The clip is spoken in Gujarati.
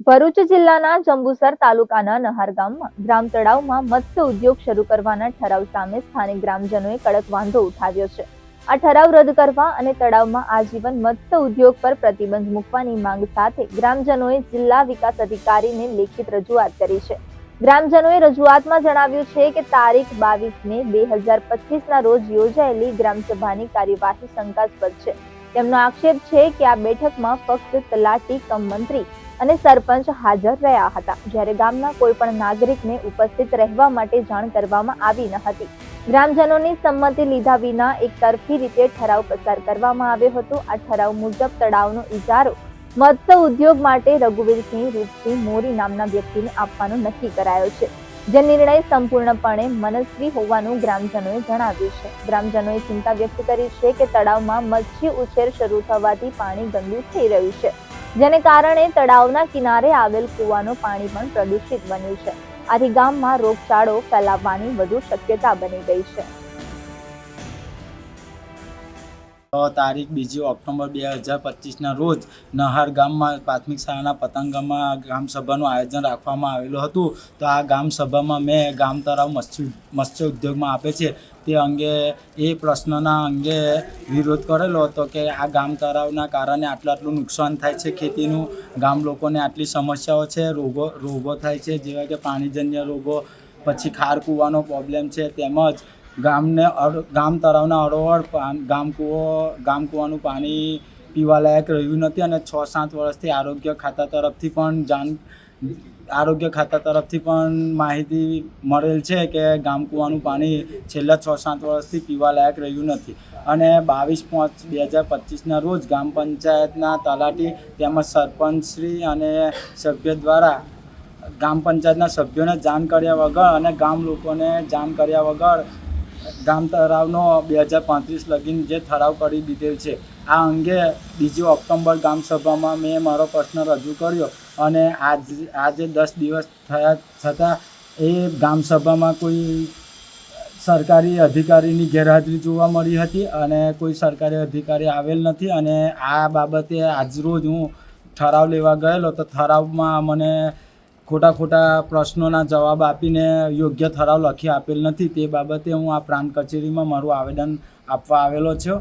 ભરૂચ જિલ્લાના જંબુસર તાલુકાના નહાર ગામમાં ગ્રામ તળાવમાં મત્સ્ય ઉદ્યોગ શરૂ કરવાના ઠરાવ સામે સ્થાનિક ગ્રામજનોએ કડક વાંધો ઉઠાવ્યો છે। આ ઠરાવ રદ કરવા અને તળાવમાં આજીવન મત્સ્ય ઉદ્યોગ પર પ્રતિબંધ મૂકવાની માંગ સાથે ગ્રામજનોએ જિલ્લા વિકાસ અધિકારીને લેખિત રજૂઆત કરી છે। ગ્રામજનોએ રજૂઆતમાં જણાવ્યું છે કે તારીખ 22 મે 2025ના રોજ યોજાયેલી ગ્રામસભાની કાર્યવાહી શંકાસ્પદ છે। તેમનો આક્ષેપ છે કે આ બેઠકમાં ફક્ત તલાટી કમ મંત્રી અને સરપંચ હાજર રહ્યા હતા, જ્યારે ગામના કોઈ પણ નાગરિકને ઉપસ્થિત રહેવા માટે જાણ કરવામાં આવી ન હતી। ગ્રામજનોની સંમતિ લીધા વિના એકતરફી રીતે ઠરાવ પસાર કરવામાં આવ્યો હતો। આ ઠરાવ મુજબ તળાવનો ઇજારો મત્સ્ય ઉદ્યોગ માટે રઘુવીરસિંહ રૂપસિંહ મોરી નામના વ્યક્તિને આપવાનો નક્કી કરાયો છે, જે નિર્ણય સંપૂર્ણપણે મનસ્વી હોવાનું ગ્રામજનોએ જણાવ્યું છે। ગ્રામજનોએ ચિંતા વ્યક્ત કરી છે કે તળાવમાં મત્સ્ય ઉછેર શરૂ થવાથી પાણી ગંદુ થઈ રહ્યું છે, જેને કારણે તળાવના કિનારે આવેલ કૂવાનું પાણી પણ પ્રદૂષિત બન્યું છે। આથી ગામમાં રોગચાળો ફેલાવવાની વધુ શક્યતા બની ગઈ છે। તારીખ 2 ઓક્ટોબર 2025ના રોજ નહાર ગામમાં પ્રાથમિક શાળાના પતંગમાં ગ્રામસભાનું આયોજન રાખવામાં આવેલું હતું। તો આ ગ્રામસભામાં મેં ગામ તળાવ મત્સ્ય ઉદ્યોગમાં આપે છે તે અંગે એ પ્રશ્નના અંગે વિરોધ કરેલો હતો કે આ ગામ તળાવના કારણે આટલું નુકસાન થાય છે ખેતીનું, ગામ લોકોને આટલી સમસ્યાઓ છે, રોગો થાય છે જેવા કે પાણીજન્ય રોગો, પછી ખાર કૂવાનો પ્રોબ્લેમ છે, તેમજ ગામ તળાવના અડોઅડ ગામ કૂવાનું પાણી પીવાલાયક રહ્યું નથી અને 6-7 વર્ષથી આરોગ્ય ખાતા તરફથી પણ માહિતી મળેલ છે કે ગામ કૂવાનું પાણી છેલ્લા 6-7 વર્ષથી પીવાલાયક રહ્યું નથી। અને 22/5/2025ના રોજ ગ્રામ પંચાયતના તલાટી તેમજ સરપંચશ્રી અને સભ્ય દ્વારા ગ્રામ પંચાયતના સભ્યોને જાણ કર્યા વગર અને ગામ લોકોને જાણ કર્યા વગર ગામ તળાવનો 2035 લગીન જે ઠરાવ કરી દીધેલ છે, આ અંગે 2 ઓક્ટોબર ગામસભામાં મેં મારો પ્રશ્ન રજૂ કર્યો અને આજે 10 દિવસ થયા છતાં એ ગામસભામાં કોઈ સરકારી અધિકારીની ગેરહાજરી જોવા મળી હતી અને કોઈ સરકારી અધિકારી આવેલ નથી। અને આ બાબતે આજરોજ હું ઠરાવ લેવા ગયેલો તો ઠરાવમાં મને ખોટા પ્રશ્નોના જવાબ આપીને યોગ્ય ઠરાવ લખી આપેલ નથી। તે બાબતે હું આ પ્રાંત કચેરીમાં મારું આવેદન આપવા આવેલો છું।